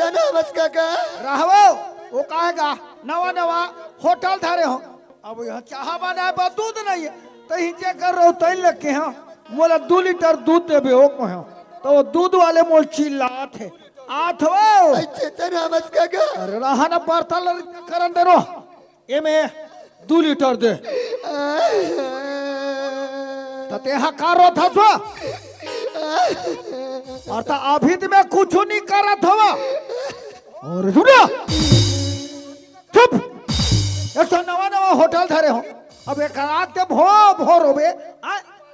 नमस्कार का रहवो वो कहेगा नवा नवा होटल धारे हो अब यहाँ चाह बना बा दूध नहीं है तो हिंचे कर रहो तैल लगे हैं मोला 2 लीटर दूध देबे हो को है तो वो दूध वाले मोल चिल्लात है आठ वो चेतन नमस्कार का अरे रहा ना बर्तन करन दे रो ये में 2 लीटर दे तो तेहा कारो था सो और तो अभी तो मैं कुछ नहीं करत हवा और सुनो चुप एक तो नवा नवा होटल धरे हो अब एक रात के भोर होबे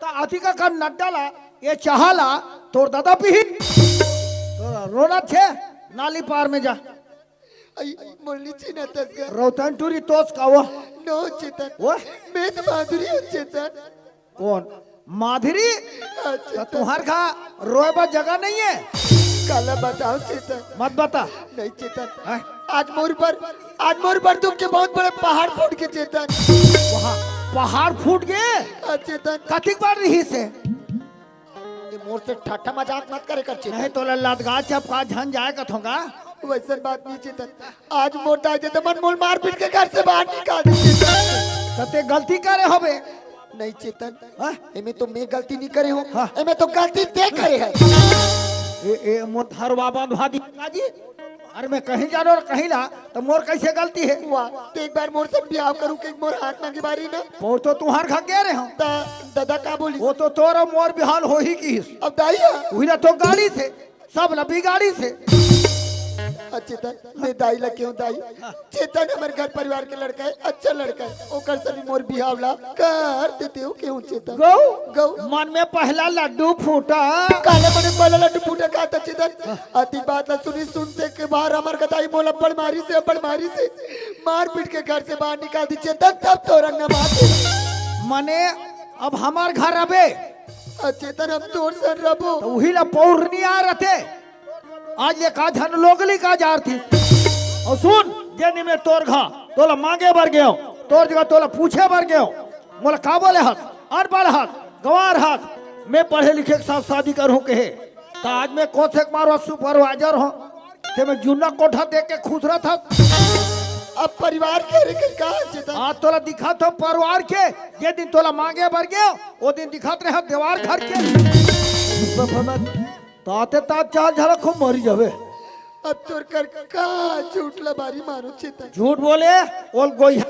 तो अधिका का नड्डाला ये चाहला तोर दादा पी तोरा रोना छे नाली पार में जा आई मुरली चीना तसगा रोतन टूरी तोस का वो नो चेतन वो मैं तो माधुरी हूँ चेतन कौन माधुरी तो तुम्हार का रोएबा जगह नहीं है काला बताओ चेतन मत बता नहीं चेतन हैं? आज मोर पर तुमके बहुत बड़े पहाड़ फूट के चेतन वहाँ पहाड़ फूट गए चेतन कथिक बार रही से ये मोर से ठाठा मजाक मत करे कर चेतन नहीं तो लदगा चपका झन जाए कथोगा वैसा बात नहीं चेतन आज मोर दाई दे तो मन मोल मार पीट के घर से बाहर निकाल दे चेतन कते गलती करे होबे नहीं चेतन हाँ? एमे तो मैं गलती नहीं करे हूँ हाँ। एमे तो गलती ते करे है ए मोथर बाबा दुहादी जी अरे मैं कहीं जानो और कहीं ला तो मोर कैसे गलती है वाह तो एक बार मोर से ब्याह करूं कि मोर हाथ मांगी बारी ना वो तो तुम्हार खा के रहे हो ता दादा का बोली वो तो तोरा मोर बिहान हो ही की अब दाई वही ना तो गाड़ी से सब लबी गाड़ी से चेतन मैं दाई लगे हूँ दाई चेतन हमारे घर परिवार के लड़का है अच्छा लड़का है ओकर सभी मोर बिहावला कर देते हो क्यों चेतन गौ गौ मन में पहला लड्डू फूटा काले मने पहला लड्डू फूटा का था चेतन अति बात ला सुनते के बाहर हमार कताई मोला बड़मारी से मार पीट के घर से बाहर निकाल दी चेतन तब तो रंग बात मने अब हमार घर अबे चेतन हम तोर सर रबो तो वही ला पौरनी आ रहते आज ये का धन लोगली का जार थी और सुन जेनी में तोर घा तोला मांगे बर गयो तोर जगह तोला पूछे बर गयो मोला का बोले हस अनपढ़ हस गवार हस मैं पढ़े लिखे के साथ शादी करूं के तो आज मैं कौन से मारो सुपरवाइजर हूं ते मैं जूना कोठा देख के खुश रहा था अब परिवार के रे का चेतन आज तोला दिखा तो परिवार के जे दिन तोला मांगे बर गयो वो दिन दिखात रहे दीवार घर के ताते तात चाल झाला खूब मरी जावे अब तोर कर का झूठ लबारी मारो चेतन झूठ बोले ओल गोई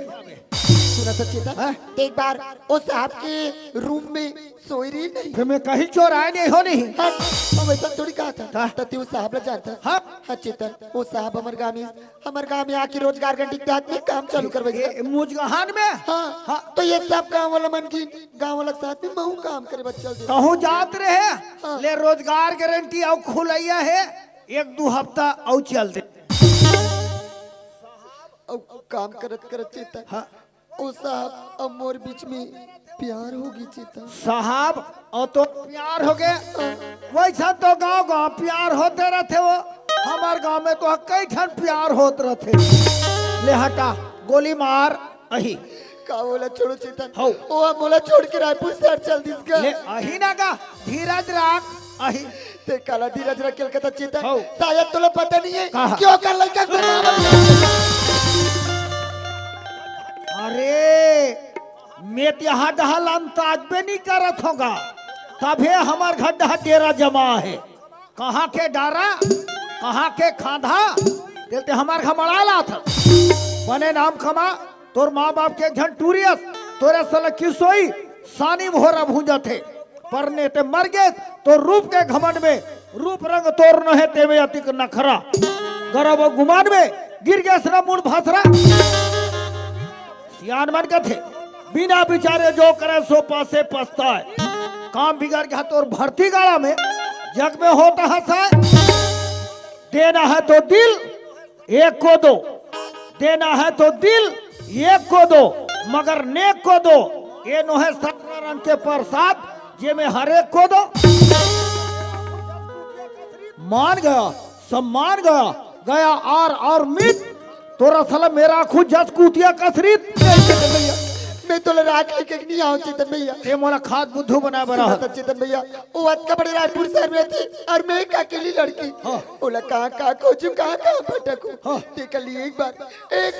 सुना तो चेतन एक बार उस साहब के रूम में सोई रही नहीं फिर मैं कहीं चोर आए नहीं हो नहीं हाँ वैसा थोड़ी कहा था हाँ। तो तू साहब ला जानता हाँ। हाँ चेतन वो साहब हमारे गांव में आके रोजगार घंटी के हाथ में काम चालू करवाई मुजगहान में हाँ हाँ। तो ये सब गांव वाला मन की गांव वाला के साथ में महू काम करे बच्चा कहूँ जात रहे हाँ। ले रोजगार गारंटी और खुलैया है 1-2 हफ्ता और चल दे काम करत चेतन हाँ। ओ साहब अब मोर बीच में प्यार होगी चेतन साहब और तो प्यार हो गए वैसा तो गांव प्यार होते रहते वो हमारे गांव में तो कई ठन प्यार होते रहते ले हटा गोली मार अही का बोला छोड़ो चेतन हो। ओ बोला छोड़ के रायपुर शहर चल दिस का ले अही ना का धीरज रख अही ते काला धीरज रख कलकत्ता चेतन हो। शायद तुला पता नहीं है कहा? क्यों कर लड़का अरे मैं यहाँ डहल अंताज पे नहीं करत होगा तभी हमार घर डहा डेरा जमा है कहाँ के डारा कहाँ के खाधा देते हमार घमड़ाला था बने नाम खमा तोर माँ बाप के झन टूरियस तोरे सल किसोई सानी भोरा भूंजा थे परने ते मर गए तो रूप के घमंड में रूप रंग तोर न है तेवे अतिक नखरा गर्व गुमान में गिर गए सरा मुंड भासरा सियान मन के थे बिना बिचारे जो करे सो पासे पछता है काम बिगड़ गया तो भर्ती गाड़ा में जग में होता हंसा देना है तो दिल एक को दो देना है तो दिल एक को दो मगर नेक को दो ये नो है 17 रंग के प्रसाद ये में हर एक को दो मान गया सम्मान गया गया आर और मित तोरा साला मेरा खुद जस कुतिया कसरीत मैं तो राख लेके नहीं आऊँ चेतन भैया। ये मोला खाद बुद्धू बना बना सुना था चेतन भैया, वो आज का बड़े रायपुर शहर में थी और मैं एक अकेली लड़की। बोला कहाँ खोजूं, कहाँ भटकूं। देख ली एक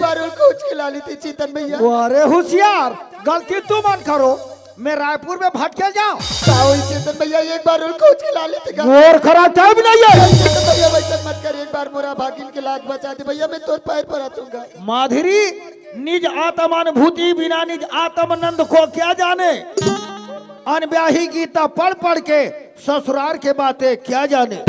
बार और खोज के ला ली थी चेतन भैया। अरे होशियार, गलती तू मत करो, मैं रायपुर में भटके जाऊं। चेतन भैया एक बार और खोज के ला ली थी। और खरा टाइम नहीं है चेतन भैया वैसा मत कर, एक बार मोरा भागिन के लाज बचा दे भैया, मैं तोर पैर पर आऊंगा। माधुरी निज आत्मानुभूति बिना निज आत्मानंद को क्या जाने, अनब्याही गीता पढ़ पढ़ के ससुराल के बातें क्या जाने।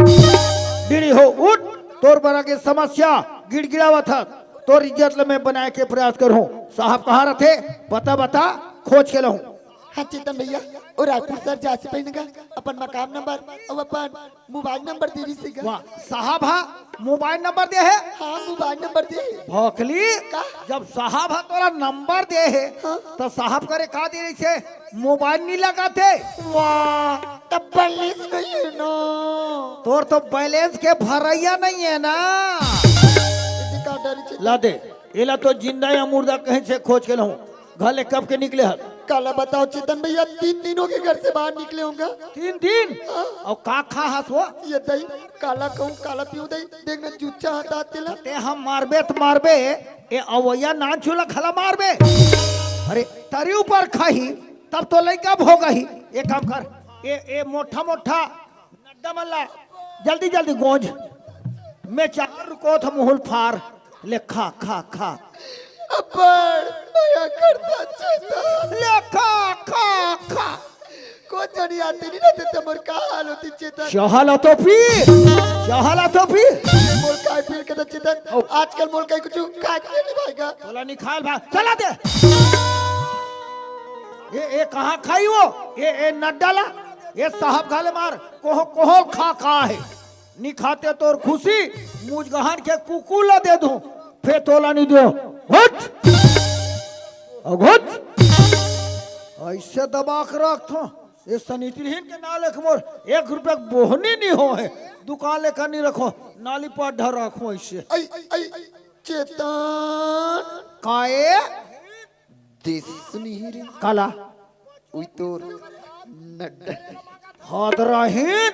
डिड़ी हो उठ, तोर बड़ा के समस्या गिड़गिड़ावत है, तोर इज्जत ले मैं बनाए के प्रयास करूं। साहब कहाँ रखे बता बता, खोज के लाऊं। हाँ चेतन भैया, और रायपुर सर जा से पहनेगा अपन मकाम नंबर और अपन मोबाइल नंबर दे रही सीगा। वाह साहब, हाँ मोबाइल नंबर दे है। हाँ मोबाइल नंबर दे। भोकली जब साहब हा तोरा नंबर दे है तो साहब करे का दे रही से मोबाइल नहीं लगाते। वाह तब बैलेंस नहीं है ना, तोर तो बैलेंस के भरैया नहीं है ना। ला दे एला तो जिंदा या मुर्दा कहीं से खोज के लाऊं। घले कब के निकले हल काला बताओ चेतन भैया, 3 दिनों के घर से बाहर निकले होंगे। 3 दिन और का खा हस वो ये दही काला कहूँ काला पीऊ दही, देखना चुच्चा हटा तेला ते हम मारबे तो मारबे, ए अवैया ना चूला खला मारबे। अरे तरी ऊपर खाही तब तो लइका भोगा ही। एक काम कर, ए मोटा मोटा नड्डा मल्ला जल्दी जल्दी गोंज, मैं 4 रुको था मुहुल फार ले खा खा खा। अब्बड़ माया करता चेतन ले खा खा खा। को जानी आती नहीं रहते तमर का हाल होती चेतन। शहला तो पी, शहला तो पी। मोल काय पील के तो चेतन आजकल मोल काय कुछ खा के नहीं भाईगा। बोला नहीं खाल भाई, चला दे। ये कहाँ खाई वो, ये नड्डाला, ये साहब खाले मार कोहो खा खा है। नहीं खाते तो खुशी मुझ गहन के कुकुला दे दूं, फे तोला नहीं दो। घुट ऐसे दबा कर रख थो, ये सनीतिहीन के नाले मोर 1 रुपया बोहनी नहीं हो है, दुकान लेकर नहीं रखो, नाली पर ढर रखो ऐसे। चेतन काए दिसनी रे काला उई तोर नड्डा हदरहीन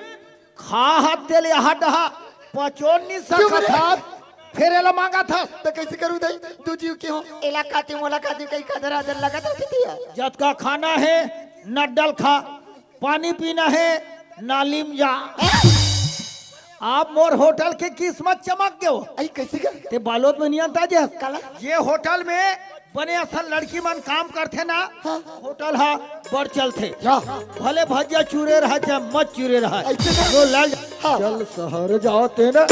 खा हाथ तेल यहाँ डहा पचोन नहीं सकत था, फिर एला मांगा था तो कैसे करूं दई तू जीव के हो एला खाती मोला खाती कई खदर आदर लगा तो दिया। जत का खाना है नड्डल खा, पानी पीना है नालीम जा। आप मोर होटल के किस्मत चमक गयो। आई कैसे कर ते बालोद में नहीं आता जे काला ये होटल में बने असल लड़की मन काम करते ना। हाँ। होटल हा बढ़ चलते जा भले भजिया चूरे रहा चाहे मत चूरे रहा, ऐसे ना। जो लाल हाँ। चल शहर जाओ ते ना।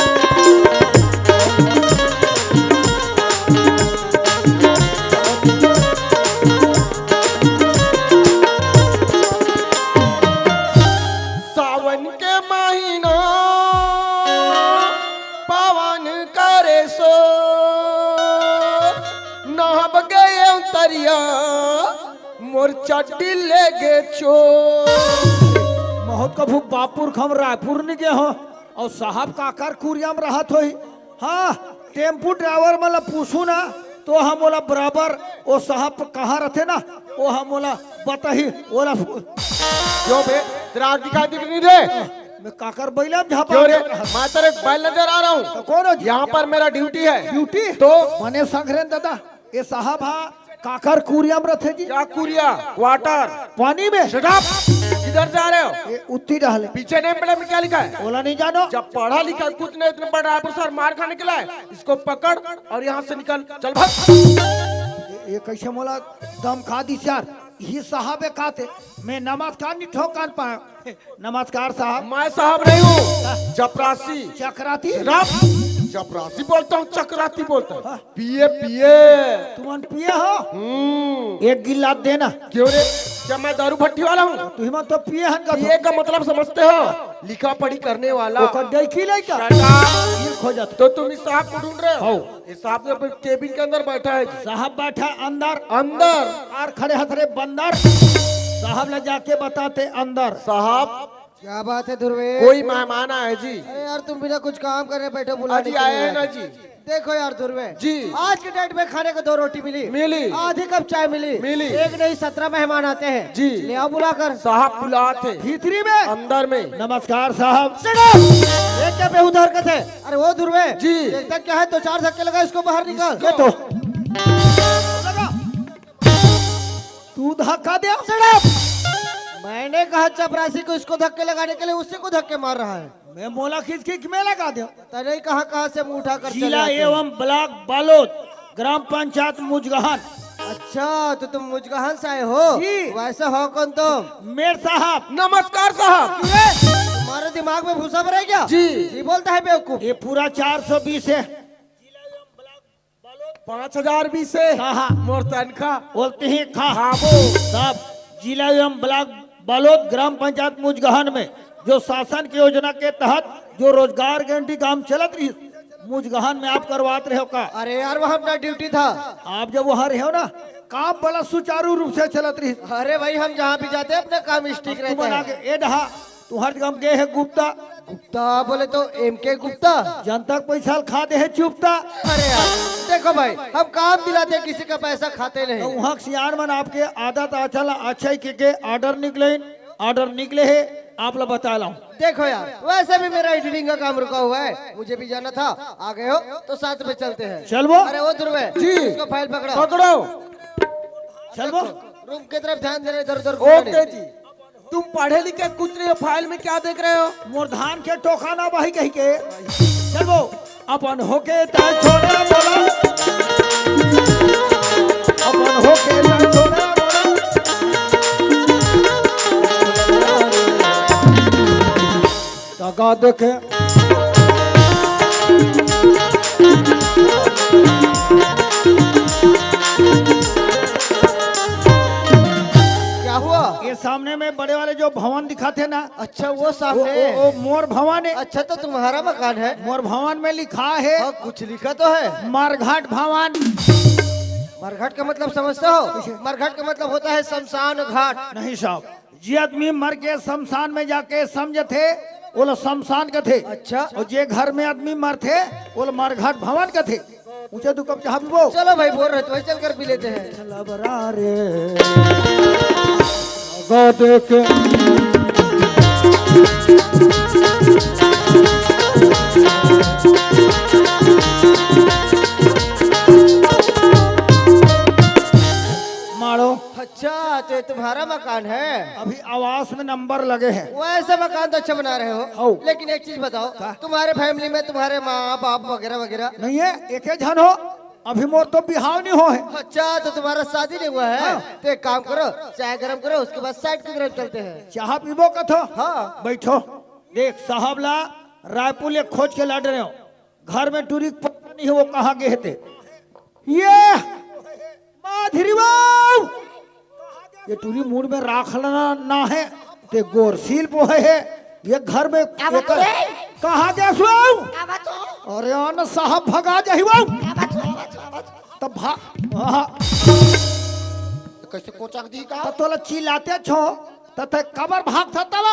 सावन के महीना पवन करे सो नहब गए उतरिया मोर चड्डी ले गे चो। बहुत कभू बापुर खम रायपुर नहीं गए हो और साहब काकर कुरियाम रहत होई। हाँ टेम्पू ड्राइवर मला पूछू ना तो हम बोला बराबर वो साहब कहाँ रहते ना वो हम बोला बताही बोला क्यों बे तेरा आँख दिखाई दिख नहीं रे? मैं काकर बैला झापा क्यों रे? मैं तेरे बैल नजर आ रहा हूँ। तो कौन हो यहाँ पर मेरा ड्यूटी है। ड्यूटी तो मने संग्रहण दादा ये साहब हाँ काकर कुरियाम रहते जी। क्या कुरिया क्वार्टर पानी में शट अप, किधर जा रहे हो? ये उत्ती डाले पीछे नेम प्लेट में क्या लिखा है? बोला नहीं जानो। जब पढ़ा लिखा कुछ नहीं इतने बड़ा रायपुर सर मार खाने के लिए इसको पकड़ और यहाँ से निकल चल भाग। ये कैसे मोला दम खा दी यार, ये साहब है खाते मैं नमस्कार नहीं ठोकान पाया। नमस्कार साहब। मैं साहब नहीं हूँ, चपरासी चक्राती चपरासी बोलता हूँ, चक्राती बोलता हूँ। पिए तुम पिए हो, एक गिलास देना। क्यों रे? क्या मैं दारू भट्टी वाला हूँ? तुम तो पिए हन का पिए का मतलब समझते हो? लिखा पढ़ी करने वाला। खो जाता तो तुम इस साहब को ढूंढ रहे हो? हो। इस साहब तो केबिन के अंदर बैठा है। साहब बैठा अंदर अंदर कार खड़े हथरे बंदर, साहब ले जाके बताते अंदर। साहब क्या बात है ध्रुवे? कोई मेहमान आया है जी। अरे यार तुम बिना कुछ काम करने बैठे बुला अजी आए हैं ना जी। देखो यार ध्रुवे जी। आज के डेट में खाने को 2 रोटी मिली, मिली। आधी कप चाय मिली, मिली। एक नहीं 17 मेहमान आते हैं जी। ले आओ बुलाकर। साहब बुलाते भीतरी में अंदर में। नमस्कार साहब। ये क्या बेहुदा हरकत है? अरे वो ध्रुवे जी। देखता क्या है, 2-4 धक्के लगा इसको बाहर निकाल। ये तो तू धक्का दे। मैंने कहा चपरासी को इसको धक्के लगाने के लिए उसी को धक्के मार रहा है। मैं मोला खींच के मैं लगा दे। तने कहाँ से मुंह उठा कर चले जिला आते हैं। एवं ब्लॉक बालोद ग्राम पंचायत मुजगहन। अच्छा तो तुम मुजगहन से आए हो? जी। वैसे हो कौन तुम? मेर साहब। नमस्कार साहब। तुम्हारे दिमाग में भूसा भरा है क्या? जी। जी बोलता है बेवकूफ। ये पूरा 420 है। 5020 है कहा मोर तनखा बोलते हैं खा खाबो। साहब जिला एवं ब्लॉक बालोद ग्राम पंचायत मुजगहन में जो शासन की योजना के तहत जो रोजगार गारंटी काम चलत रही मुजगहन में आप करवाते रहे हो का? अरे यार वहाँ अपना ड्यूटी था। आप जब वहाँ रहे हो ना काम बड़ा सुचारू रूप से चलत रही। अरे भाई हम जहाँ भी जाते हैं अपना काम स्टिक तू रहता बना है। के ए डहा तू हर काम गए है गुप्ता गुप्ता बोले तो MK गुप्ता। जनता के पैसा खा दे है चुपता। अरे यार देखो भाई हम काम दिलाते हैं, किसी का पैसा खाते तो नहीं। वहाँ सियान मन आपके आदत अच्छा अच्छा ही के ऑर्डर निकले है आप लोग बता ला। देखो यार वैसे भी मेरा एडिटिंग का काम रुका हुआ है, मुझे भी जाना था। आ गए हो तो साथ में चलते हैं। चल वो अरे वो ध्रुवे जी। इसको फाइल पकड़ो। पकड़ो। चल वो रूम की तरफ ध्यान देना, इधर उधर ओके जी। तुम पढ़े लिखे कुछ नहीं हो, फाइल में क्या देख रहे हो? मोर धान के टोकाना बही कही के चल वो अपन होके तय छोड़ा बोला अपन होके तय छोड़ा टका देखे क्या हुआ? ये सामने में बड़े वाले जो भवन दिखाते ना अच्छा वो सामने। वो मोर भवन है। अच्छा तो तुम्हारा मकान है? मोर भवन में लिखा है हाँ, कुछ लिखा तो है। मरघाट भवन। मरघाट का मतलब समझते हो? मरघाट का मतलब होता है शमशान घाट। नहीं साहब जी आदमी मर के शमशान में जाके समझ थे वो लोग शमशान का थे। अच्छा और जे घर में आदमी मर थे वो लोग मरघाट भवन का थे। पूछे तू कब चाह वो चलो भाई बोल रहे तो चल कर पी लेते हैं। लबरा रे लगा देखे मारो। अच्छा तो ये तुम्हारा मकान है? अभी आवास में नंबर लगे हैं। वैसे मकान तो अच्छा बना रहे हाँ। हो, लेकिन एक चीज बताओ, तुम्हारे फैमिली में तुम्हारे माँ बाप वगैरह वगैरह? नहीं है एक ही जन हो। अभी मोर तो बिहाव नहीं हो है। अच्छा तो तुम्हारा शादी नहीं हुआ है? तो एक काम करो चाय गरम करो, उसके बाद साइड की तरफ चलते हैं। चाह पीबो का थो? हाँ। बैठो देख साहब ला रायपुर ले खोज के लाड रहे हो। घर में टूरी पता नहीं है वो कहाँ गए थे। ये माधुरी बाबू ये टूरी मूड में राखना ना है ते गोरसील पो है ये घर में कहाँ गया सो? अरे अन साहब भगा जाही वो तब कैसे कोचक दी का? तोला चिल्लाते छो तथे कबर भाग था तब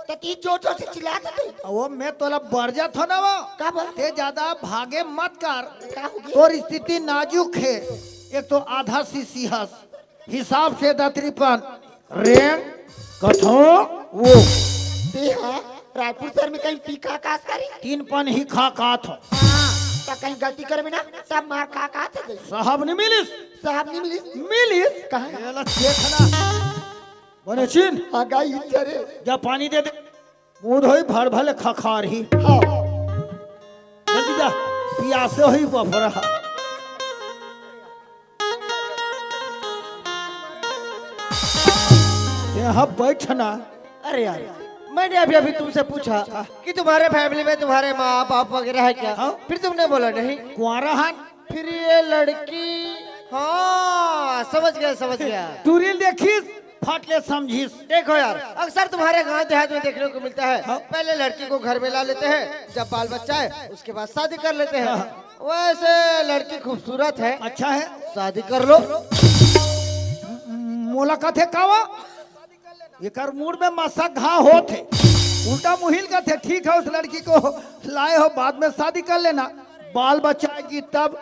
तो ती जोर जोर से चिल्लाते थे। वो मैं तोला बरजा था ना वो कब? ते ज्यादा भागे मत कर। क्या हो गया? तोर स्थिति नाजुक है। एक तो आधा सी हस हिसाब से दतरीपन रेंग कठो वो ते हाँ रायपुर शहर में कहीं पीका कास करी 3 पन ही खा का थो। तो कहीं गलती करे ना सब मार खा थे। साहब नहीं मिलिस साहब नहीं मिली? मिलिस कहाँ? एला देखना बने चिन हाँ गाई इधर। जा पानी दे दे मुंह धोई भर भले खखार ही हाँ जल्दी जा पियासे ही बफरा। यहाँ बैठना। अरे यार मैंने अभी अभी तुमसे पूछा कि तुम्हारे फैमिली में तुम्हारे माँ बाप वगैरह है क्या? हाँ। फिर तुमने बोला नहीं। कुआरा हन फिर ये लड़की, हाँ समझ गया। टूरिल देखिस फाटले समझिस। देखो यार अक्सर तुम्हारे गांव देहात में देखने को मिलता है, हाँ। पहले लड़की को घर में ला लेते हैं, जब बाल बच्चा है उसके बाद शादी कर लेते हैं। वैसे लड़की खूबसूरत है, अच्छा है शादी कर लो। मुलाकात है कावा ये कर मूड में मसा घा होते उल्टा मुहिल का थे। ठीक है, उस लड़की को लाए हो, बाद में शादी कर लेना, बाल बच्चा आएगी तब।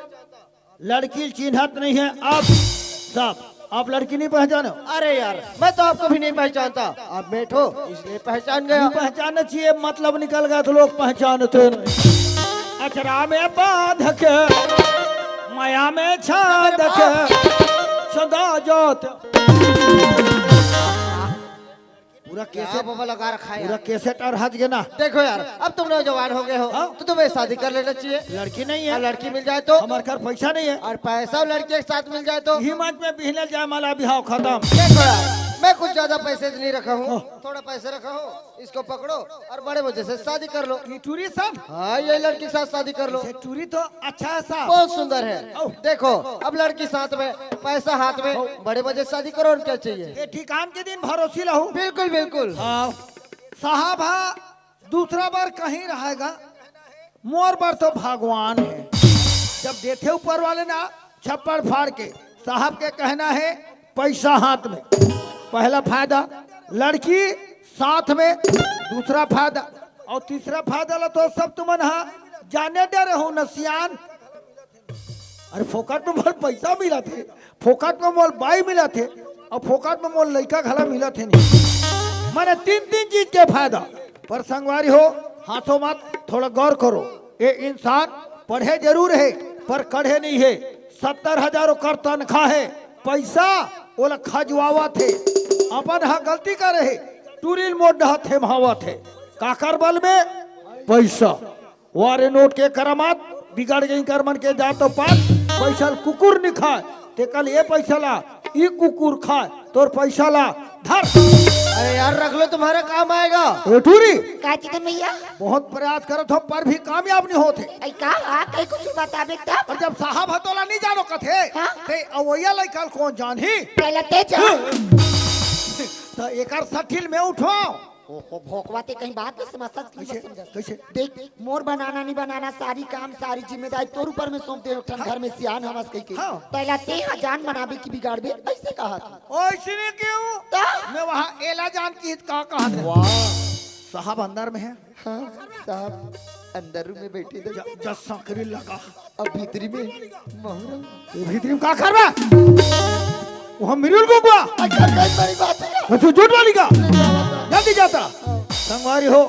लड़की चिन्हत नहीं है अब सब, आप लड़की नहीं पहचानो। अरे यार मैं तो आपको भी नहीं पहचानता, आप बैठो इसलिए पहचान गया। पहचानना चाहिए, मतलब निकल गया तो लोग पहचानते नहीं। अचरा में बांध के माया में छांद के सदा जोत। पूरा क्या कैसे बाबा लगा रखा है पूरा यार। कैसे टर हज गया ना। देखो यार अब तुम नौजवान हो गए हो हाँ? तो तुम्हें शादी कर लेना चाहिए। लड़की नहीं और है, लड़की मिल जाए तो, हमारे घर पैसा नहीं है, और पैसा और लड़की एक साथ मिल जाए तो। यही मंच में बिहने जाए माला बिहाव खत्म। देखो यार मैं कुछ ज्यादा पैसे नहीं रखा हूँ, थोड़ा पैसे रखा हूँ, इसको पकड़ो और बड़े वजह से शादी कर लो। ये टूरी साहब, हाँ ये लड़की के साथ शादी कर लो, ये टूरी तो अच्छा है साहब। बहुत सुंदर है। देखो अब लड़की साथ में, पैसा हाथ में, बड़े वजह से शादी करो और क्या चाहिए। ये ठिकान के दिन भरोसी रहू। बिल्कुल बिल्कुल। हाँ साहब, हाँ दूसरा बार कहीं रहेगा, मोर बार तो भगवान है। जब देखे ऊपर वाले ना छप्पड़ फाड़ के, साहब के कहना है पैसा हाथ में, पहला फायदा, लड़की साथ में दूसरा फायदा, और तीसरा फायदा ला तो सब तुमन हाँ जाने दे रहे हो नसियान। अरे फोकट में मोल पैसा मिला थे, फोकट में मोल बाई मिला थे, और फोकट में मोल लड़का घला मिला थे नहीं। मैंने तीन चीज के फायदा। पर संगवारी हो, हाथों मत, थोड़ा गौर करो। ये इंसान पढ़े जरूर है पर कढ़े नहीं है। 70,000 कर तनख्वाह है, पैसा ओला खजवावा थे, अपन हा गलती कर रहे, टूरिल मोड थे भावा थे, काकर बल में पैसा वारे नोट के करामात बिगड़ गई कर मन के जा तो पास पैसा कुकुर नहीं खाए, ते कल ये पैसा ला, ये कुकुर खाए तोर पैसा ला धर। अरे यार रख लो, तुम्हारे काम आएगा। टूरी का चिकन भैया बहुत प्रयास करत हो पर भी कामयाब नहीं होते। आई का आ कई कुछ बताबे तब और जब साहब हतोला नहीं जानो कथे हाँ? ते अवैया लइकल कौन जानही। पहले ते जा तो एकर सठिल में उठाओ। ओ भोकवाते कहीं बात नहीं समझता कैसे कैसे देख मोर बनाना नहीं बनाना, सारी काम सारी जिम्मेदारी तोर ऊपर में सौंप दे। ठन घर में सियान हवस कही के हाँ। पहला ते जान बनाबे की बिगाड़बे ऐसे कहा था। ओइसने क्यों ता? मैं वहां एला जान की का कहा था। वाह साहब अंदर में है, हाँ साहब अंदर में बैठे थे, जस सकरी लगा अब भीतरी में मोहरम। ये भीतरी में का करबा वो मिरुल को बुआ अगर कई बड़ी बात है वो तो झूठ वाली का जल्दी जाता। संगवारी हो,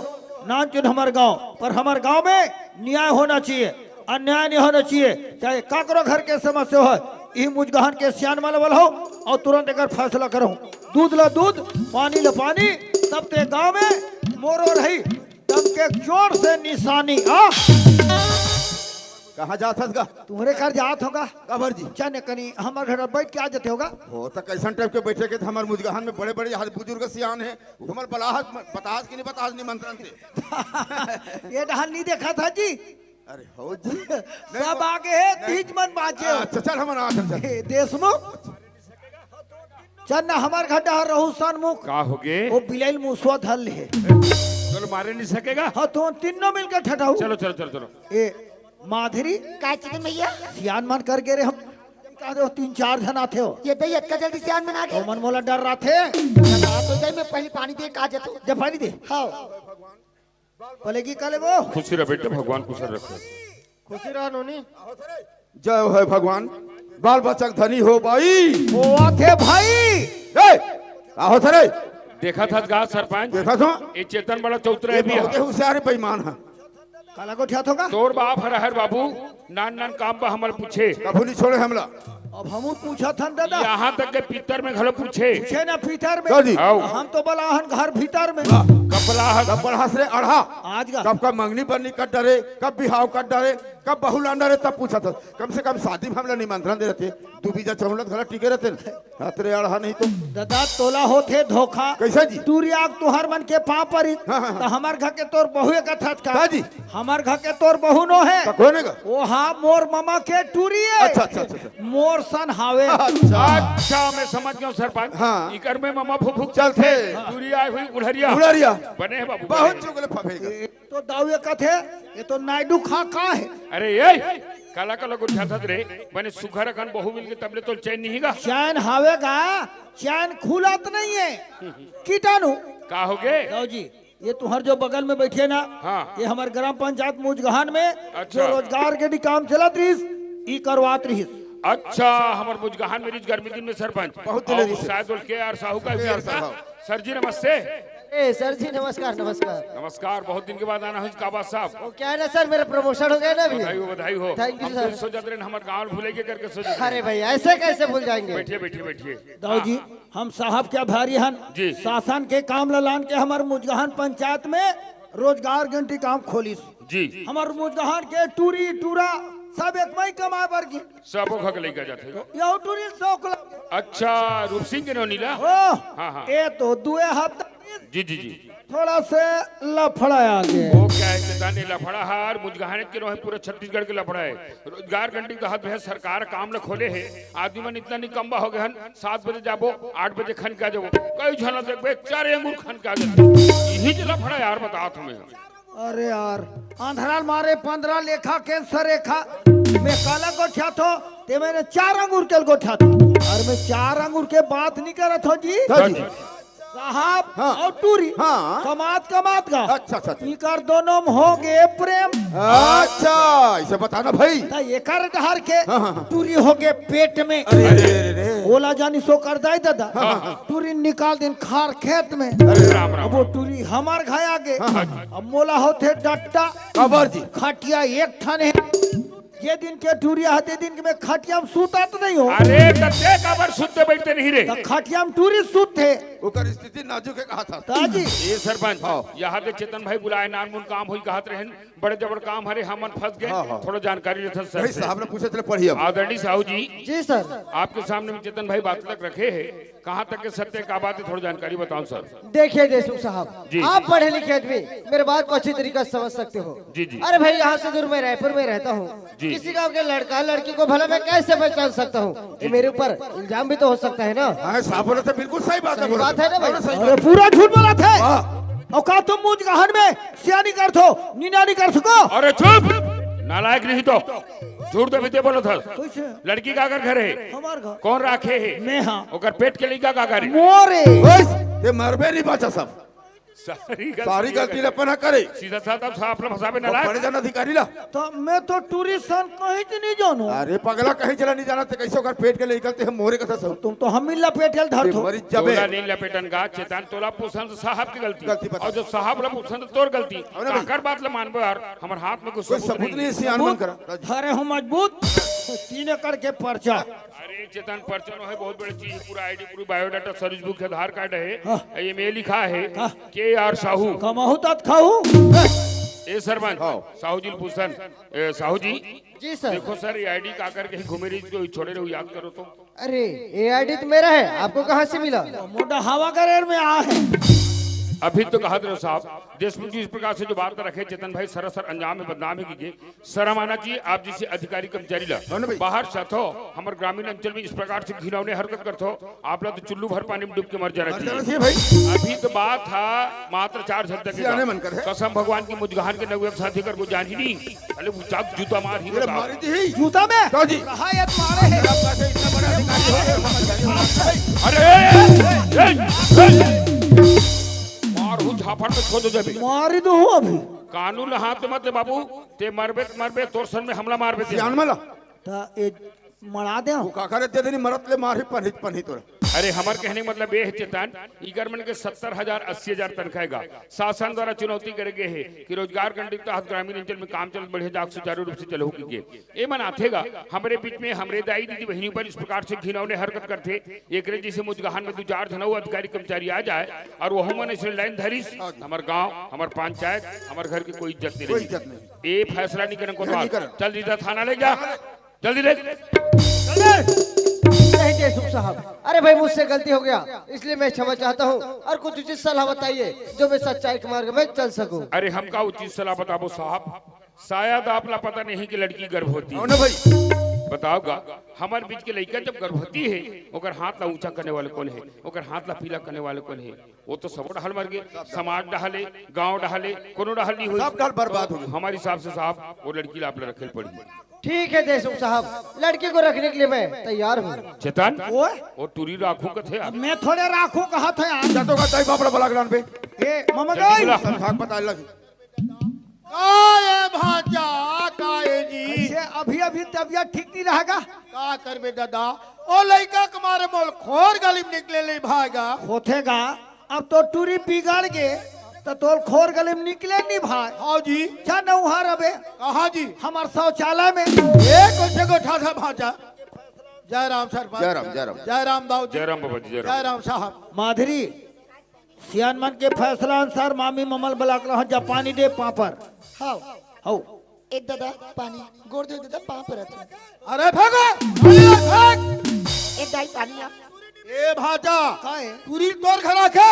नाम चुन हमारे गांव, पर हमारे गांव में न्याय होना चाहिए, अन्याय नहीं होना चाहिए। चाहे काकरो घर के समस्या हो, यही मुजगहन के सियान मालवल हो और तुरंत अगर फैसला करो, दूध ला दूध, पानी ला पानी, तब ते गांव में मोरो रही दम के जोर से निशानी। आ कहाँ जात हस गा? तुम्हारे घर जात होगा कबर जी चने कनी हमारे घर बैठ के आ जाते होगा। हो तो कैसन टाइप के बैठे के हमारे मुजगहन में बड़े बड़े बुजुर्ग सियान है, हमारे बलाहत बतास की नहीं बतास निमंत्रण थे। ये डहाल नहीं देखा था जी, अरे हो जी सब आगे है, तीज मन बाचे हो। अच्छा चल हमारा चल हे देशमुख चल ना हमार घड्डा रहू सनमुख का हो गे? वो बिलेल मुसवा धल है। चलो मारे नहीं सकेगा। हाँ तो तीनों मिलकर ठठाऊ। चलो चलो चलो चलो। ए माधुरी का चिकन भैया सियान मन कर गे रे, हम कहा दो 3-4 जन आते हो, ये दैयत का जल्दी सियान बना के तो मन मोला डर रहा थे। तो जाई मैं पहले पानी दे का जतो। जब पानी दे हां पलेगी कले वो खुशी रह बेटे, भगवान खुश रखे। खुशी रहो नोनी। जय है भगवान, बाल बच्चा के धनी हो भाई। वो आते भाई। ए आहो थरे देखा था गा सरपंच, देखा तो ये चेतन बड़ा चौतरा ये भी बहुत है। होशियार बेईमान है। काला को ठियात होगा। तोर बाप हर बाबू नान नान काम बा हमल पूछे, कभू नहीं छोड़े हमला। अब हम पूछा था दादा, यहाँ तक के पितर में घलो पूछे। पूछे ना भीतर में, लो जी। आओ। हम तो बलाहन घर भीतर में। कपला कब बढ़ा से अढ़ा, आज का कब कब मंगनी बरनी कट डरे, कब बिहाव कट डरे, कब बहु लांडा रे, तब पूछा था। कम से कम शादी में हमला निमंत्रण दे रहते, दुबीजा चौलत घला टिके रहते, हतरे अढ़ा नहीं तो दादा तोला होते धोखा। कैसा जी? तूरिया तुहर मन के पाँव पर ही। हाँ, हाँ, हाँ। तो हमार घर के तोर बहु का था का जी? हमार घर के तोर बहु नो है। कोने का? वो हाँ मोर मामा के टूरी है। अच्छा अच्छा अच्छा मोर सन हावे। अच्छा अच्छा मैं समझ गया सरपंच। हाँ। इकर में मामा फुफुक चलते दूरी आई हुई उड़हरिया उड़रिया बने हैं बाबू। बहुत बने। चुगले फफेगा। ये तो दावे का थे, ये तो नायडू खा का है। अरे ये काला काला को उठा था रे, मैंने सुखा रखन बहु मिल के तबले तो चैन नहीं गा। चैन हावेगा, चैन खुला तो नहीं है कीटाणु। का हो गे? जाओ जी ये तुम्हार जो बगल में बैठे ना, हाँ। ये हमारे ग्राम पंचायत मुजगहान में अच्छा। जो रोजगार के भी काम चलत रही ई करवात रही। अच्छा हमर मुजगहान मेरी गर्मी दिन में सरपंच बहुत दिलेरी से। शायद के आर साहू का के आर साहू। सर जी नमस्ते। ए सर जी नमस्कार नमस्कार। नमस्कार, बहुत दिन के बाद आना है काबा साहब। वो क्या है ना सर, मेरा प्रमोशन हो गया ना अभी। बधाई हो बधाई हो। Thank you, हम sir. तो सोचते रहे हमारे गांव भूले के करके सोचे। अरे भाई ऐसे कैसे भूल जाएंगे। बैठिए बैठिए बैठिए। दाऊ जी हम साहब के आभारी हन जी। शासन के काम ललान के हमारे मुजगहान पंचायत में रोजगार गंटी काम खोली। जी हमारे मुजगहान के टूरी टूरा सब एक मई कमाए पर की सब खक लेकर जाते हो। यह टूरी शौक लगे। अच्छा रूप सिंह के नीला। ओ हाँ। ये तो दुए हफ्ता जी जी जी। थोड़ा से लफड़ा आगे। वो क्या है कि दाने लफड़ा हार मुजगहान के रोहे पूरे छत्तीसगढ़ के लफड़ा है। रोजगार घंटी का हद है, सरकार काम ल खोले है। आदमी मन इतना निकम्बा हो गए हन, 7 बजे जाबो 8 बजे खन के आ जाबो, कई झना देखबे 4 अंगूर खन के आ जाते। यही जो लफड़ा यार बताओ तुम्हें। अरे यार आंधराल मारे 15 लेखा के सरेखा मैं काला गोठा थो ते मैंने 4 अंगूर के गोठा था और मैं 4 अंगूर के बात नहीं करत हो जी हाँ जी। साहब हाँ। और टूरी हाँ। कमात का अच्छा अच्छा अच्छा। इकर दोनों में हो गए प्रेम अच्छा इसे बताना भाई। ता एकर डहर के हाँ, हाँ। टूरी हो गए पेट में। अरे अरे अरे अरे। ओला जानी सो कर दाई दादा टूरी निकाल दिन खार खेत में। राम राम। अब वो टूरी हमार घाय आगे अब मोला होते डट्टा कबर जी। खटिया एक ठन है। ये दिन के टूरिया हते दिन के में खटिया में सूता तो नहीं हो। अरे तते काबर सुनते बैठते नहीं रे। तो खटिया में टूरी सूत थे ओकर स्थिति नाजुक है कहा था। ताजी ये सरपंच यहाँ दे चेतन भाई बुलाए नान मुन काम हुई कहत रहन, बड़े जबर काम हरे हमन फंस गए। हाँ, हाँ। थोड़ा जानकारी लेते सर भाई से। साहब ने पूछे थे पढ़ी अब। आदरणीय साहू जी जी सर। आपके सामने में चेतन भाई बात तक रखे हैं, कहाँ तक के सत्य का बात है, थोड़ी जानकारी बताओ सर। देखिए देशमुख साहब, जी। आप पढ़े लिखे आदमी मेरे बात को अच्छी तरीके से समझ सकते हो। जी, जी। अरे भाई यहाँ से दूर मैं रायपुर में रहता हूँ। जी। किसी गाँव के लड़का लड़की को भला मैं कैसे पहचान सकता हूँ। ये मेरे ऊपर इल्जाम भी तो हो सकता है ना। हाँ साहब बोले थे बिल्कुल सही बात है। सही बात है ना भाई? सही अरे बात। पूरा झूठ बोला थे हाँ। और का तुम मुझ गहन में सियानी कर थो नीना नहीं कर सको। अरे चुप, नालायक नहीं तो झूठ तो बीते बोलो था। कैसे लड़की का घर है, हमार घर कौन राखे है? मैं हाँ ओकर पेट के लड़का का घर है। मोरे बस ये मरबे नहीं बचा सब। सारी गलती अपन ना करे। सीधा साधा साहब अपना फसाबे अब नालायक। बड़े जन अधिकारी ला। तो मैं तो टूरिस्ट कहीं से नहीं जानू। अरे पगला कहीं चला नहीं जाना तो कैसे ओकर पेट के ले निकलते हम मोरे कथा सब। तुम तो हम ही लपेटल धर थो। मरी जबे। तोला नहीं लपेटन का चेतन तोला पूछन तो साहब की गलती गलती बता। और जब साहब ला पूछन तो तोर गलती। ना भाई। काकर बात ला मानबो यार, हमर हाथ में कुछ कोई सबूत नहीं है। सियान मन करा। अरे हम मजबूत 3 एकड़ के पर्चा। अरे चेतन पर्चन है बहुत बड़ी चीज, पूरा आईडी पूरी बायोडाटा सर्विस बुक आधार कार्ड है, ये में लिखा है के आर साहू। कमाहू तात खाऊ। ए सरपंच साहू जी पूछन साहू जी जी सर। देखो सर ये आईडी का करके ही घूमे रही को छोड़े रहो, याद करो तो। अरे ये आईडी तो मेरा है, आपको कहाँ से मिला? मोटा हवा गरेर में आ है। अभी तो कहा रहे साहब, देशमुख जी इस प्रकार से जो बात रखे चेतन भाई सरासर अंजाम में बदनामी कीजिए। शर्म आना चाहिए आप जैसे अधिकारी कर्मचारी ला बाहर सथो हमारे ग्रामीण अंचल में इस प्रकार से घिनौने हरकत करते हो। आप लोग तो चुल्लू भर पानी में डूब के मर जाना चाहिए भाई अभी तो बात था मात्र 4 झटके सियाने मन कर है। कसम भगवान की मुजगहान के नवे साथी कर वो जान ही नहीं, अरे वो चाक जूता मार ही अरे बताओ। मारी थी जूता में तो जी। कहा ये मारे है। इतना बड़ा अधिकारी हो गए। अरे मार हूँ झापड़ में छोड़ दो जब मारी दो हूँ अभी। कानून हाथ में मत ले बाबू, ते मरबे तोर सन में हमला मारबे ते। सियान मला ता ए मरा दे वो काका रे दे देनी मरत ले मार ही पनही तोरा। अरे हमार कहने का मतलब ये है चेतन ईगरमन के 70,000 80,000 तनख्वाह शासन द्वारा चुनौती करके है कि रोजगार गंडी तहत ग्रामीण अंचल में काम चल बढ़े जाग सुचारू रूप से चलो की ये मन आथेगा हमारे बीच में हमारे दाई दीदी बहनी पर इस प्रकार से घिनौने हरकत करते एक जैसे मुजगहान में 2-4 जनऊ अधिकारी कर्मचारी आ जाए और वो मन ऐसे लाइन धरिस हमारे गाँव हमारे पंचायत हमारे घर की कोई इज्जत कोई नहीं इज्जत रही। ये फैसला नहीं करने को नहीं तो करना। चल सीधा थाना ले जा, जल्दी ले। नहीं देशमुख साहब, अरे भाई मुझसे गलती हो गया इसलिए मैं क्षमा चाहता हूँ और कुछ उचित सलाह बताइए जो मैं सच्चाई के मार्ग में चल सकूं। अरे हमका उचित सलाह बताबो साहब, शायद आपला पता नहीं कि लड़की गर्भवती हो ना भाई बताओगा हमारे बीच के लड़का जब गर्भवती है ओकर हाथ ला ऊंचा करने वाले कौन है, ओकर हाथ ला पीला करने वाले कौन है? वो तो सब डहल मर गए, समाज डहले, गांव डहले, कोनो डहल नहीं हुई, सब डहल बर्बाद हो गए। हमारे हिसाब से साहब वो लड़की ला आप रखे पड़ी। ठीक है देशमुख साहब, लड़की को रखने के लिए मैं तैयार हूँ। चेतन ओए वो टूरी राखू का थे अब मैं थोड़े राखू कहा था यार। जातो का ताई बापड़ा बलागलान पे ए मामा जल्दी बुला। गई संभाग बता लगी। काए भांजा काए जी ऐसे अभी अभी तबियत ठीक नहीं रहेगा। का करबे दादा ओ लइका कमारे मोल खोर गली में निकले ले भागा होतेगा अब तो टूरी बिगड़ गए तो तोल खोर गले में निकले नहीं भाई। हाँ जी जा नौहार अबे कहा जी हमार शौचालय में। एक उसे को ठाठा भांजा। जय राम सरपंच, जय राम, जय राम। जय राम दाऊ जी, जय राम बाबा जी, जय राम। जय राम साहब। माधुरी सियान मन के फैसला अनुसार मामी ममल बलाक रहा जापानी दे पापर हाँ हो एक दादा पानी गोड़ दे दादा पाँव पर रख। अरे भागो अरे भाग। एक दाई पानी आप ए भांजा काहे? टूरी तोर घर आके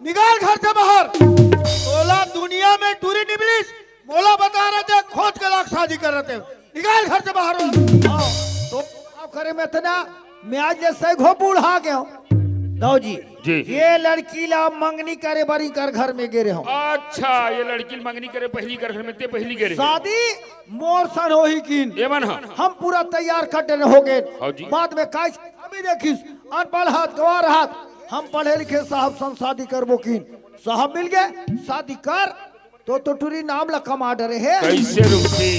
निकाल घर से बाहर। तोला दुनिया में टूरी निबलिस मोला बता रहे थे खोज के लाख शादी कर रहे थे, निकाल घर से बाहर। तो अब करे मैं तना मैं आज ले सही घो बूढ़ा गया हूँ। दाऊ जी जी। ये लड़की ला मंगनी करे बड़ी कर घर में गिरे हो। अच्छा ये लड़की मंगनी करे पहली कर घर में ते पहली करे शादी मोर सन हो ही किन ये मन हम पूरा तैयार करते हो गए। हाँ जी। बाद में काश अभी देखिस अनपढ़ हाथ गवार हाथ हम पढ़े लिखे साहब सन शादी करबो किन साहब मिल गए शादी कर तो टूरी नाम ला कमा डरे है। कैसे रुकी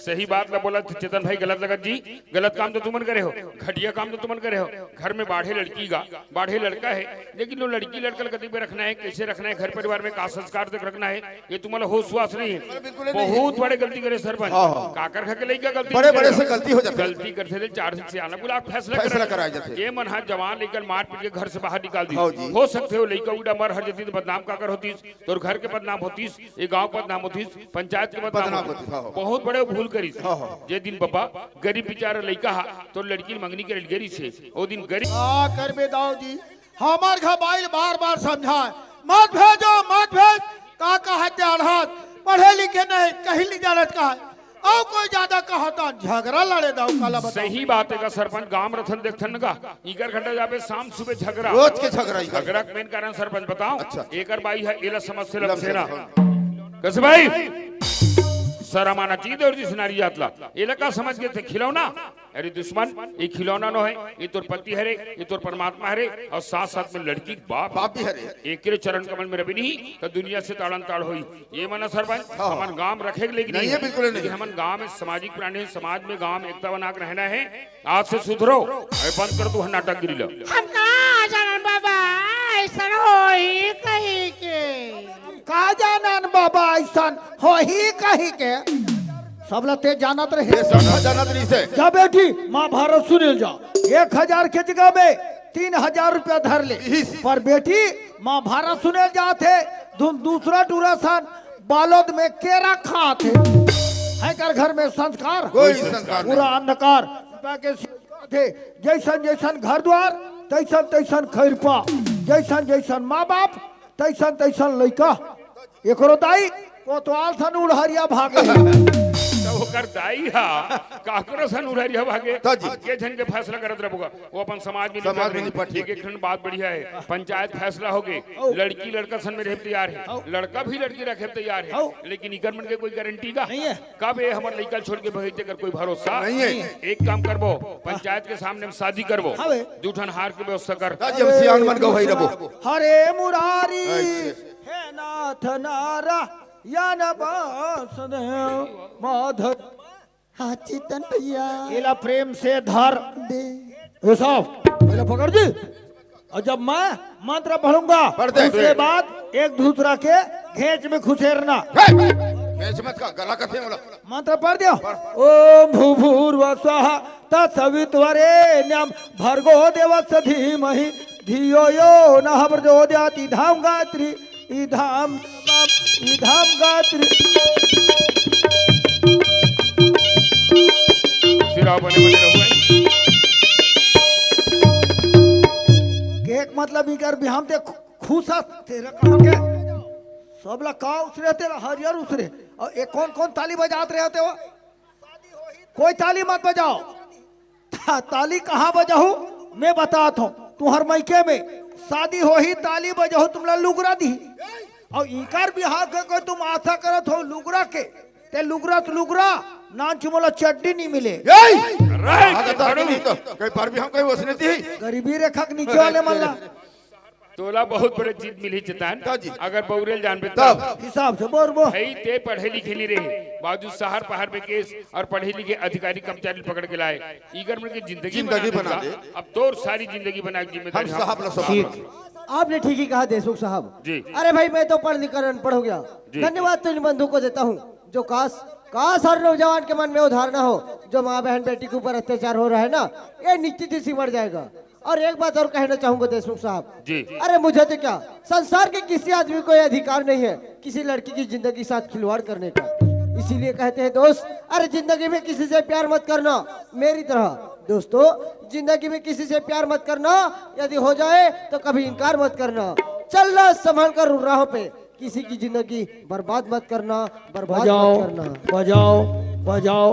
सही बात ना बोला चेतन भाई, गलत लगत जी, गलत काम तो तुमन करे हो, घटिया काम तो तुमन करे हो। घर में बाढ़े लड़की का बाढ़े लड़का है, लेकिन वो लड़की लड़का गति पे रखना है, कैसे रखना है, घर परिवार में का संस्कार तक रखना है, ये तुम्हारा होश वास नहीं है। बहुत बड़े गलती करे सरपंच, काकर खा के लड़का गलती बड़े बड़े से गलती हो जाती है। गलती करते थे 4 से आना बोला फैसला फैसला कराया जाता है। ये मन हाथ जवान लेकर मार पीट के घर से बाहर निकाल हाँ दी जी। हो सकते हो लड़का उड़ा मर हर जती तो बदनाम काकर होती तो घर के बदनाम होती, ये गांव बदनाम होती, पंचायत के बदनाम बदनाम होती, होती, हाँ। बहुत बड़े भूल करी। हाँ। जे दिन बाबा गरीब बेचारा लड़का हा तो लड़की मंगनी के गरी से वो दिन गरीब आ कर बे दाऊ जी हमार घबाइल बार बार समझाए मत भेजो मत भेज का कहते अड़हत पढ़े लिखे नहीं कहीं नहीं जानत का है और कोई ज्यादा कहता झगड़ा लड़े दाऊ काला बता। सही बात है का सरपंच गांव रथन देखथन का इकर घंटा जाबे शाम सुबह झगड़ा रोज के झगड़ा ही कर। झगड़ा के मेन कारण सरपंच बताओ। अच्छा। एकर बाई है एला समस्या लग लपसेना सेना। कैसे भाई शरमाना चीज और जिसनारी जातला इलाका समझ गए थे खिलौना, अरे दुश्मन ये खिलौना नो है, ये तोर पति हरे, ये तोर परमात्मा हरे, और साथ साथ में लड़की बाप बाप भी हरे। एक के चरण कमल में रवि नहीं तो दुनिया से ताड़न ताड़ हुई। ये मना सरपंच हमारे गांव रखेगा लेकिन नहीं है, बिल्कुल नहीं। लेकिन हमारे गांव में सामाजिक प्राणी है, समाज में गांव में एकता बना के रहना है। आज से सुधरो, अरे बंद कर तू नाटक गिरी लो। हम कहाँ जानन बाबा ऐसा होई कहीं के का जानन बाबा ऐसा हो ही कही के सब लते जानत रहे। ये सब जानत नहीं से जा बेटी महाभारत सुनिल जा 1000 के जगह में 3000 रुपया धर ले पर बेटी महाभारत सुने जाते दूसरा डूरासन बालोद में केरा खाते है कर घर में संस्कार कोई संस्कार नहीं। पूरा अंधकार थे जैसन जैसन घर द्वार तैसन तैसन खैरपा जैसन जैसन माँ बाप तैसन तैसन लड़का एकरो दाई कोतवाल सन उड़हरिया भागे तो वो कर दाई हा काकरो सन उड़हरिया भागे तो जी। के जन के फैसला करत रहूगा वो अपन समाज में समाज में निपट एक एक खंड बात बढ़िया है। पंचायत फैसला हो गए, लड़की लड़का सन में रहे तैयार है, लड़का भी लड़की रखे तैयार है, लेकिन इकर मन के कोई गारंटी का नहीं है। कब ये हमारे लड़का छोड़ के भेजते कर कोई भरोसा नहीं है। एक काम करबो पंचायत के सामने हम शादी करबो, हाँ बे। जूठन हार के व्यवस्था कर। ताजी हम सियान मन गवाही रबो। हरे मुरारी ऐसे। हे नाथ नारा या न वासुदेव माधव हाँ चेतन भैया इला प्रेम से धर दे ए साहब पहले पकड़ जी और जब मैं मंत्र पढ़ूंगा पढ़ दे। उसके बाद एक दूसरा के घेच में खुसेरना। कैसे मत का गला कथे वाला मंत्र पढ़ दियो ओम भूर्भुवस्वः तत्सवितुर्वरेण्यं भर्गो देवस्य धीमहि धियो यो नः प्रचोदयात् इधाम गायत्री इधाम गायत्री। सिरा बने बने रहुए केक मतलब इकर बिहाम ते खुशा तेरा कहाँ के सब ला का उसरे तेरा हरियर उसरे और एक कौन कौन ताली बजाते रहते हो कोई ताली मत बजाओ हाँ, ताली कहाँ बजाऊ मैं बताता हूँ। तुहर मैके में शादी हो ही ताली बजाऊ तुमला लुगरा दी और इनकार बिहार के कोई तुम आशा करत हो लुगरा के ते लुगरा तो लुगरा नाच मोला चड्डी नहीं मिले। नहीं तो कहीं पर भी हम कहीं वसने थी गरीबी रेखा के नीचे वाले मल्ला तोला बहुत बड़े चीज मिली चेतन। जी। अगर बौरेल जान पे तब हिसाब से बोल भाई ते पढ़े लिखे नहीं रहे बाजू शहर पहाड़ में केस और पढ़े लिखे अधिकारी कर्मचारी पकड़ के लाए ईगर में की जिंदगी बना दे। अब तो सारी जिंदगी बना के हम जिम्मेदारी साहब ला सब आपने ठीक ही कहा देशमुख साहब जी। अरे भाई मैं तो पढ़ लिख कर अनपढ़ हो गया। जी। धन्यवाद तो इन बंधु को देता हूँ जो काश हर नौजवान के मन में उधार ना हो जो माँ बहन बेटी के ऊपर अत्याचार हो रहा है ना ये निश्चित ही सिमट जाएगा। और एक बात और कहना चाहूंगा देशमुख साहब जी। अरे मुझे तो क्या संसार के किसी आदमी को यह अधिकार नहीं है किसी लड़की की जिंदगी साथ खिलवाड़ करने का। इसीलिए कहते हैं दोस्त अरे जिंदगी में किसी से प्यार मत करना मेरी तरह। दोस्तों जिंदगी में किसी से प्यार मत करना यदि हो जाए तो कभी इनकार मत करना। चलना संभल कर राहों पे किसी की जिंदगी बर्बाद मत करना बर्बाद मत करना। बजाओ बजाओ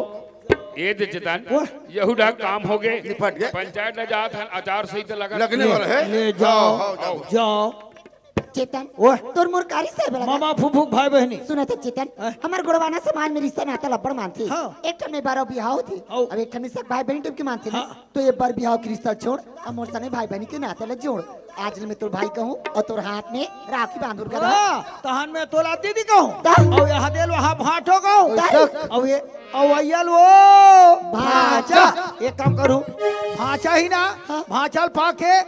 ये दे चेतन यहूदा काम हो गए निपट गए। पंचायत ने जात है आचार संहिता लगा लगने वाला है ले जाओ जाओ चेतन ओए। तोर मोर कारी से बड़ा मामा फूफू भाई बहनी सुना था चेतन हमार गुड़वाना समाज में रिश्ता नाता लपड़ मानते हाँ। एक ठन में 12 बिहाव थे हाँ। अब एक ठन में सब भाई बहन टाइप के मानते ना हाँ। तो एक बार बिहाव की रिश्ता छोड़ और मोर सने भाई बहन के नाता ला जोड़। आज मैं तोर भाई कहूँ और तोर हाथ में राखी बांधुर कर तहन में तोला दीदी कहूँ ता? और यहाँ देल वहाँ भाटो कहूँ ता? और ये अवैयल वो भाचा। एक काम करूँ भाचा ही ना भाचल पाके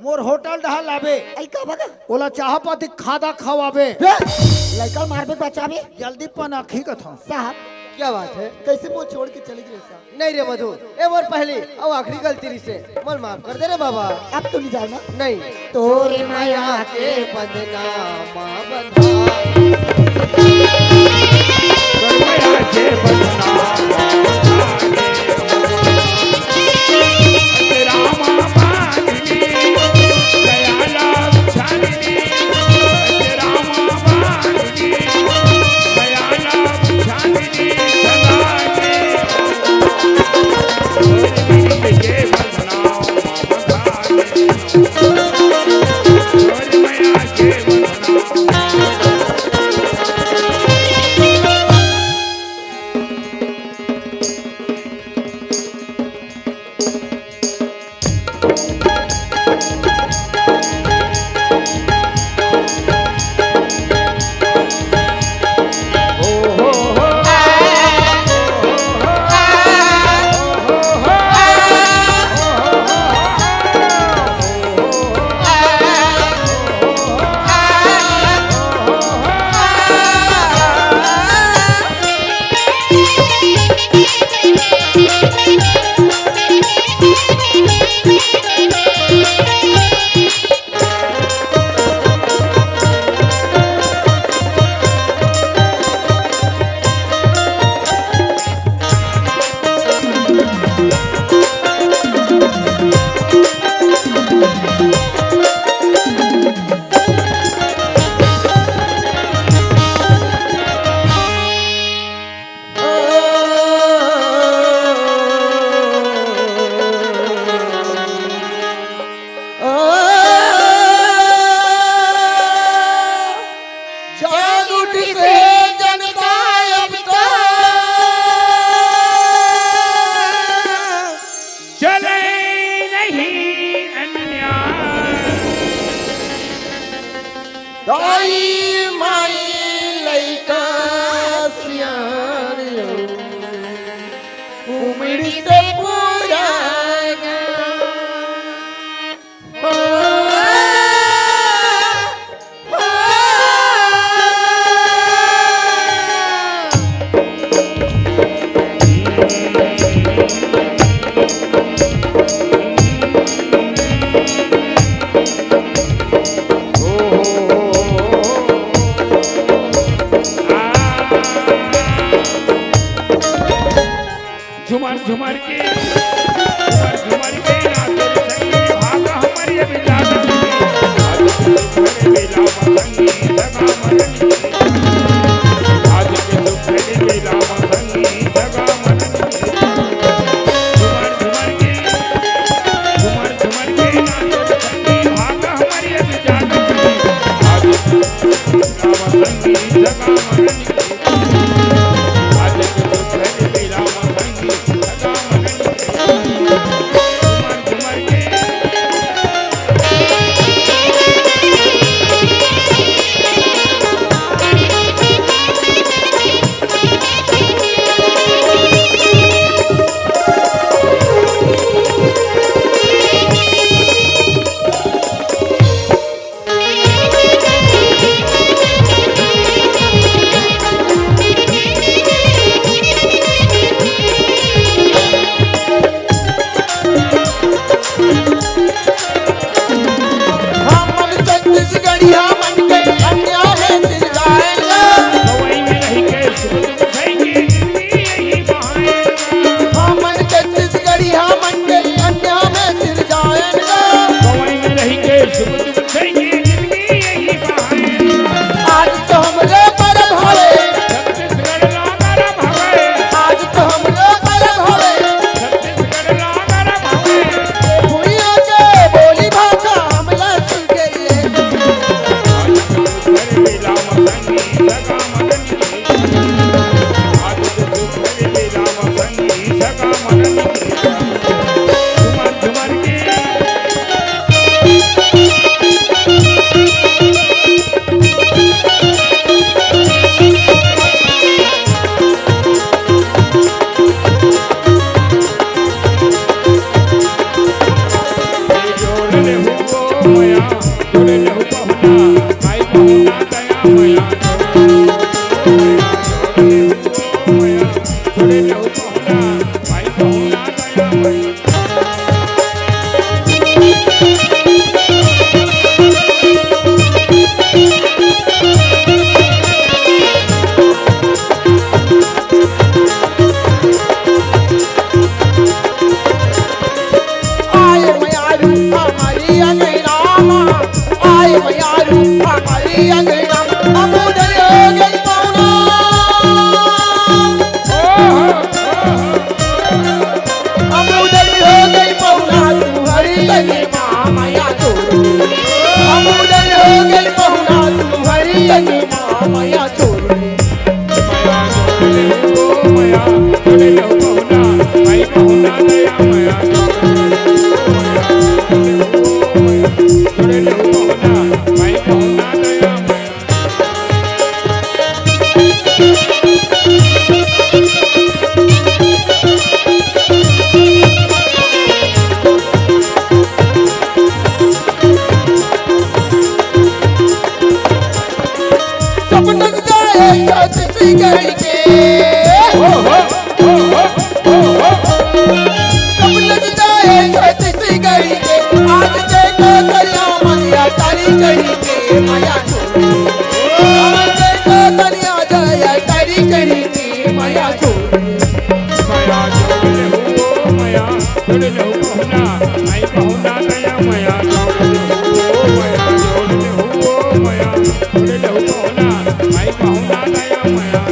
मोर होटल डहा लावे आई का बगा ओला चाह पाती खादा खवावे लड़का मारबे बचावे जल्दी पनाखी कथा साहब क्या बात है कैसे मुंह छोड़ के चले गए साहब। नहीं रे मधु ए और पहली और आखिरी गलती रही से मन माफ कर दे रे बाबा। अब तो नहीं जाना नहीं तोरे माया के बदनामा बंधा झुमर झुमर के नाचर संगी भाग हमारी अभी जाना आज बेला संगी जगा मननी आज के दुख बेला संगी जगा मननी झुमर झुमर के सगा मनन के आज के दुपहर बेला मखनी सगा मनन के घुमर घुमर के हमर छत्तीसगढ़िया मन के अन्या है सिर जाएगा गवई में रही के सुख दुख सहेंगे जिंदगी यही बहाएगा हमर छत्तीसगढ़िया मन के अन्या में सिर जाएगा गवई में रही के सुख दुख सहेंगे जिंदगी यही बहाएगा आज तो हमरे पर भावे छत्तीसगढ़ लागर भवे आज तो हमरे पर भावे छत्तीसगढ़ लागर भवे भुइया के बोली भाषा हमला सुन के लिए आज दुपहर बेला मखनी सगा मनन के आज दुपहर बेला मखनी सगा मनन के झुमर झुमर के जोड़ले हुओ मया जोड़ले हु पहुना माई पहुना दया मया जोड़ले हुओ मया जोड़ले हु पहुना माई पहुना दया मया आए मयारू हमारी अंगनामा आए मयारू हमारी अंगनामा अमुदर हो गई पौना अमुदर हो गई पौना तू हरी लगी माया छोड़ अमुदर हो गई पौना तू हरी लगी माया छोड़ मया जोड़ले हुओ मया जोड़ले हु पहुना माई पहुना दया मया जोड़ले हु पहुना माई पहुना दया मया सपन जाए छत्तीसगढ़ के सपन जाए छत्तीसगढ़ के आज के करिया मनिया तारी चढ़ी के माया छोड़ आज के करिया जाया तारी चढ़ी के माया छोड़ मया जोड़ले हुओ मया जोड़ले हु पहुना माई पहुना दया मया जोड़ले हुओ मया जोड़ले हु पहुना माई पहुना दया मया